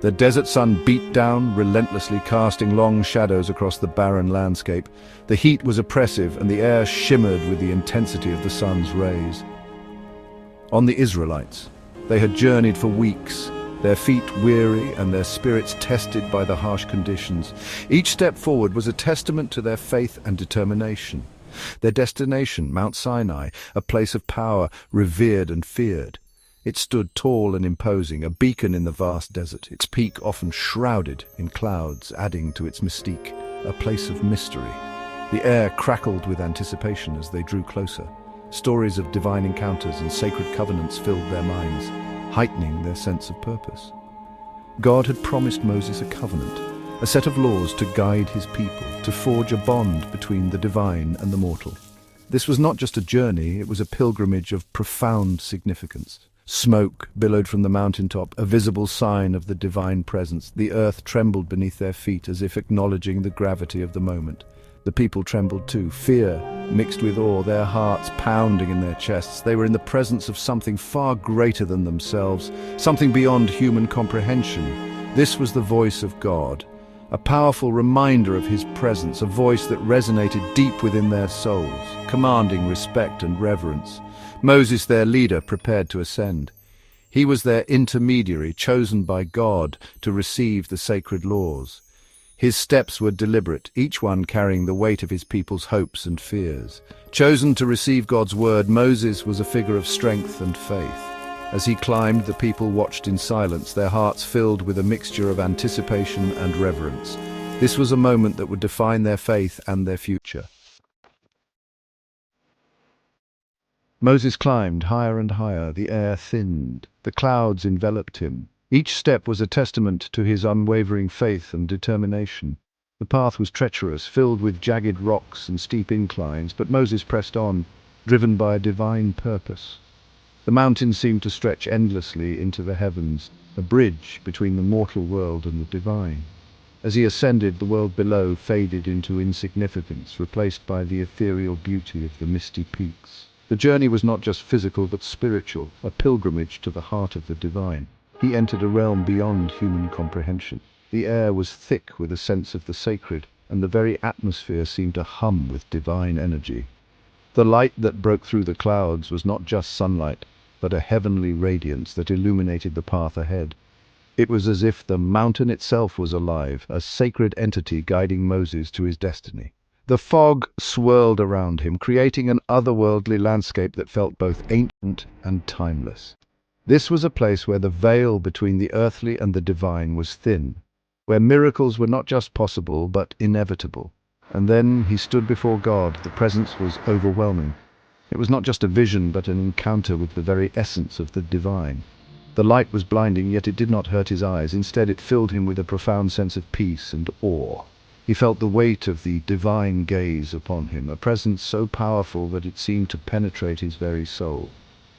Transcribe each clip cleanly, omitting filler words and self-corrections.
The desert sun beat down, relentlessly casting long shadows across the barren landscape. The heat was oppressive, and the air shimmered with the intensity of the sun's rays. On the Israelites, they had journeyed for weeks, their feet weary and their spirits tested by the harsh conditions. Each step forward was a testament to their faith and determination. Their destination, Mount Sinai, a place of power, revered and feared. It stood tall and imposing, a beacon in the vast desert, its peak often shrouded in clouds, adding to its mystique, a place of mystery. The air crackled with anticipation as they drew closer. Stories of divine encounters and sacred covenants filled their minds, heightening their sense of purpose. God had promised Moses a covenant, a set of laws to guide his people, to forge a bond between the divine and the mortal. This was not just a journey, it was a pilgrimage of profound significance. Smoke billowed from the mountaintop, a visible sign of the divine presence. The earth trembled beneath their feet as if acknowledging the gravity of the moment. The people trembled too, fear mixed with awe, their hearts pounding in their chests. They were in the presence of something far greater than themselves, something beyond human comprehension. This was the voice of God, a powerful reminder of his presence, a voice that resonated deep within their souls, commanding respect and reverence. Moses, their leader, prepared to ascend. He was their intermediary, chosen by God to receive the sacred laws. His steps were deliberate, each one carrying the weight of his people's hopes and fears. Chosen to receive God's word, Moses was a figure of strength and faith. As he climbed, the people watched in silence, their hearts filled with a mixture of anticipation and reverence. This was a moment that would define their faith and their future. Moses climbed higher and higher, the air thinned, the clouds enveloped him. Each step was a testament to his unwavering faith and determination. The path was treacherous, filled with jagged rocks and steep inclines, but Moses pressed on, driven by a divine purpose. The mountains seemed to stretch endlessly into the heavens, a bridge between the mortal world and the divine. As he ascended, the world below faded into insignificance, replaced by the ethereal beauty of the misty peaks. The journey was not just physical but spiritual, a pilgrimage to the heart of the divine. He entered a realm beyond human comprehension. The air was thick with a sense of the sacred, and the very atmosphere seemed to hum with divine energy. The light that broke through the clouds was not just sunlight, but a heavenly radiance that illuminated the path ahead. It was as if the mountain itself was alive, a sacred entity guiding Moses to his destiny. The fog swirled around him, creating an otherworldly landscape that felt both ancient and timeless. This was a place where the veil between the earthly and the divine was thin, where miracles were not just possible but inevitable. And then he stood before God. The presence was overwhelming. It was not just a vision but an encounter with the very essence of the divine. The light was blinding, yet it did not hurt his eyes. Instead, it filled him with a profound sense of peace and awe. He felt the weight of the divine gaze upon him, a presence so powerful that it seemed to penetrate his very soul.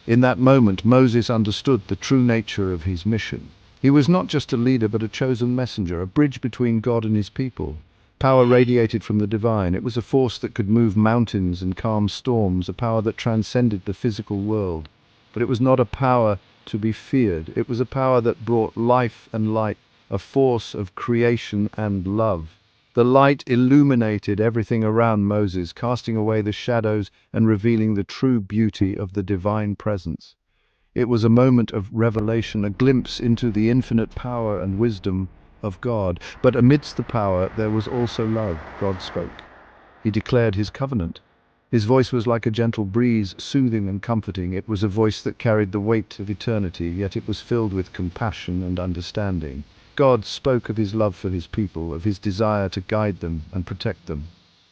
In that moment, Moses understood the true nature of his mission. He was not just a leader but a chosen messenger, a bridge between God and his people. Power radiated from the divine. It was a force that could move mountains and calm storms, a power that transcended the physical world. But it was not a power to be feared. It was a power that brought life and light, a force of creation and love. The light illuminated everything around Moses, casting away the shadows and revealing the true beauty of the divine presence. It was a moment of revelation, a glimpse into the infinite power and wisdom of God. But amidst the power there was also love. God spoke. He declared his covenant. His voice was like a gentle breeze, soothing and comforting. It was a voice that carried the weight of eternity, yet it was filled with compassion and understanding. God spoke of his love for his people, of his desire to guide them and protect them.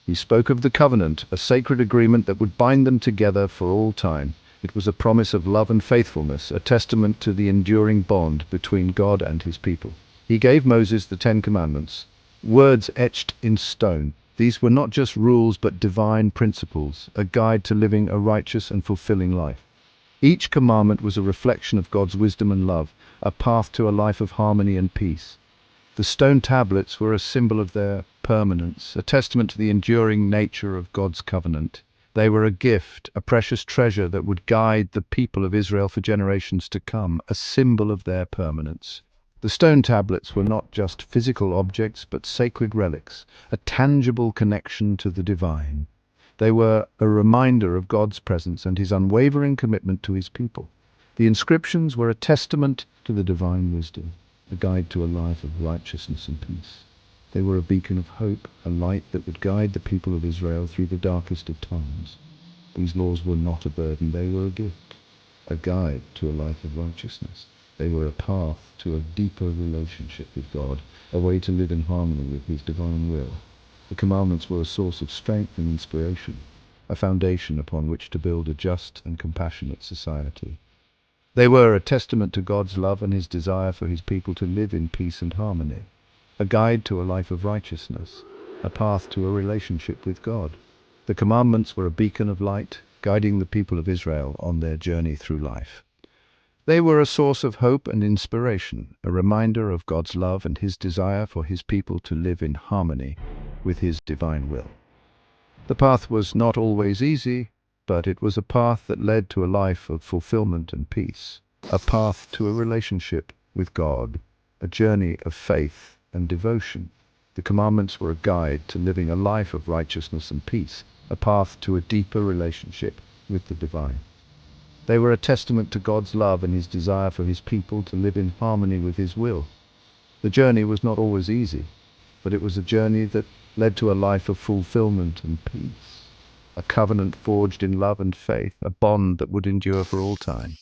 He spoke of the covenant, a sacred agreement that would bind them together for all time. It was a promise of love and faithfulness, a testament to the enduring bond between God and his people. He gave Moses the 10 Commandments, words etched in stone. These were not just rules but divine principles, a guide to living a righteous and fulfilling life. Each commandment was a reflection of God's wisdom and love, a path to a life of harmony and peace. The stone tablets were a symbol of their permanence, a testament to the enduring nature of God's covenant. They were a gift, a precious treasure that would guide the people of Israel for generations to come, a symbol of their permanence. The stone tablets were not just physical objects, but sacred relics, a tangible connection to the divine. They were a reminder of God's presence and his unwavering commitment to his people. The inscriptions were a testament to the divine wisdom, a guide to a life of righteousness and peace. They were a beacon of hope, a light that would guide the people of Israel through the darkest of times. These laws were not a burden, they were a gift, a guide to a life of righteousness. They were a path to a deeper relationship with God, a way to live in harmony with his divine will. The commandments were a source of strength and inspiration, a foundation upon which to build a just and compassionate society. They were a testament to God's love and his desire for his people to live in peace and harmony, a guide to a life of righteousness, a path to a relationship with God. The commandments were a beacon of light, guiding the people of Israel on their journey through life. They were a source of hope and inspiration, a reminder of God's love and his desire for his people to live in harmony with his divine will. The path was not always easy, but it was a path that led to a life of fulfillment and peace, a path to a relationship with God, a journey of faith and devotion. The commandments were a guide to living a life of righteousness and peace, a path to a deeper relationship with the divine. They were a testament to God's love and his desire for his people to live in harmony with his will. The journey was not always easy, but it was a journey that led to a life of fulfillment and peace, a covenant forged in love and faith, a bond that would endure for all time.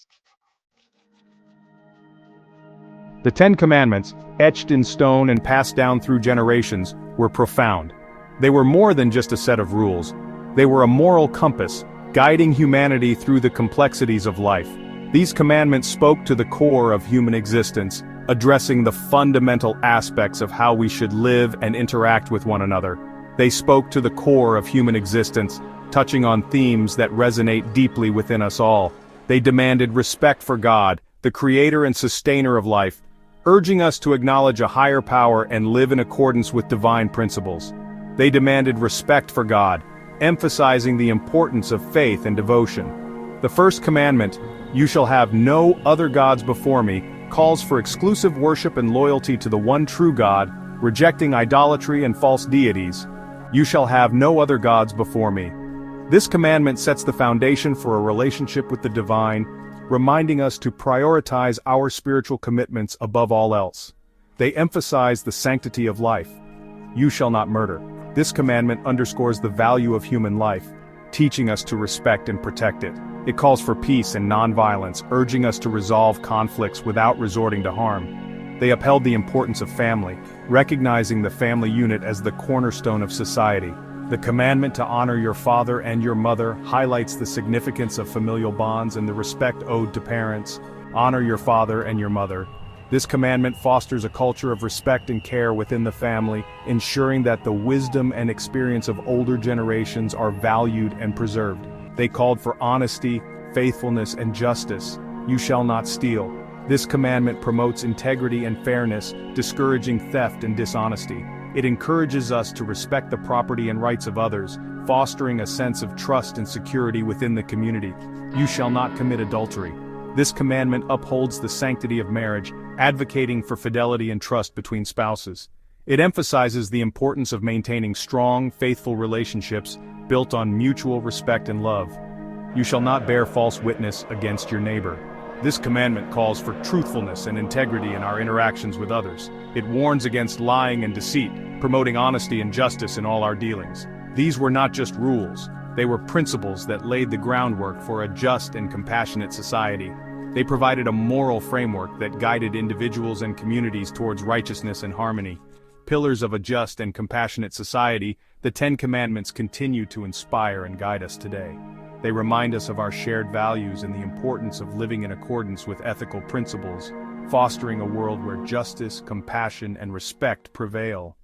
The Ten Commandments, etched in stone and passed down through generations, were profound. They were more than just a set of rules. They were a moral compass, guiding humanity through the complexities of life. These commandments spoke to the core of human existence, addressing the fundamental aspects of how we should live and interact with one another. They spoke to the core of human existence, touching on themes that resonate deeply within us all. They demanded respect for God, the creator and sustainer of life, urging us to acknowledge a higher power and live in accordance with divine principles. They demanded respect for God, emphasizing the importance of faith and devotion. The first commandment, "You shall have no other gods before me," calls for exclusive worship and loyalty to the one true God, rejecting idolatry and false deities. "You shall have no other gods before me." This commandment sets the foundation for a relationship with the divine, reminding us to prioritize our spiritual commitments above all else. They emphasize the sanctity of life. "You shall not murder." This commandment underscores the value of human life, teaching us to respect and protect it. It calls for peace and nonviolence, urging us to resolve conflicts without resorting to harm. They upheld the importance of family, recognizing the family unit as the cornerstone of society. The commandment to honor your father and your mother highlights the significance of familial bonds and the respect owed to parents. Honor your father and your mother. This commandment fosters a culture of respect and care within the family, ensuring that the wisdom and experience of older generations are valued and preserved. They called for honesty, faithfulness, and justice. "You shall not steal." This commandment promotes integrity and fairness, discouraging theft and dishonesty. It encourages us to respect the property and rights of others, fostering a sense of trust and security within the community. "You shall not commit adultery." This commandment upholds the sanctity of marriage, advocating for fidelity and trust between spouses. It emphasizes the importance of maintaining strong, faithful relationships built on mutual respect and love. "You shall not bear false witness against your neighbor." This commandment calls for truthfulness and integrity in our interactions with others. It warns against lying and deceit, promoting honesty and justice in all our dealings. These were not just rules, they were principles that laid the groundwork for a just and compassionate society. They provided a moral framework that guided individuals and communities towards righteousness and harmony. Pillars of a just and compassionate society, the Ten Commandments continue to inspire and guide us today. They remind us of our shared values and the importance of living in accordance with ethical principles, fostering a world where justice, compassion, and respect prevail.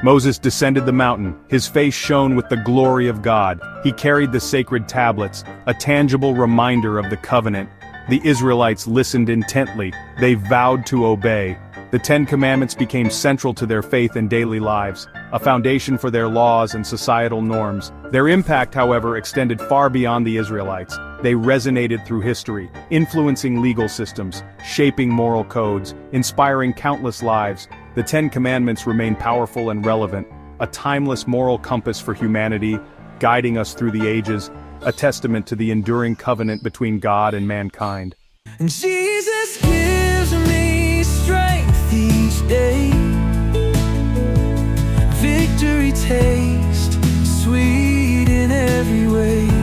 Moses descended the mountain, his face shone with the glory of God. He carried the sacred tablets, a tangible reminder of the covenant. The Israelites listened intently, they vowed to obey. The Ten Commandments became central to their faith and daily lives, a foundation for their laws and societal norms. Their impact, however, extended far beyond the Israelites. They resonated through history, influencing legal systems, shaping moral codes, inspiring countless lives. The Ten Commandments remain powerful and relevant, a timeless moral compass for humanity, guiding us through the ages, a testament to the enduring covenant between God and mankind. And Jesus gives me strength each day. Victory taste sweet in every way.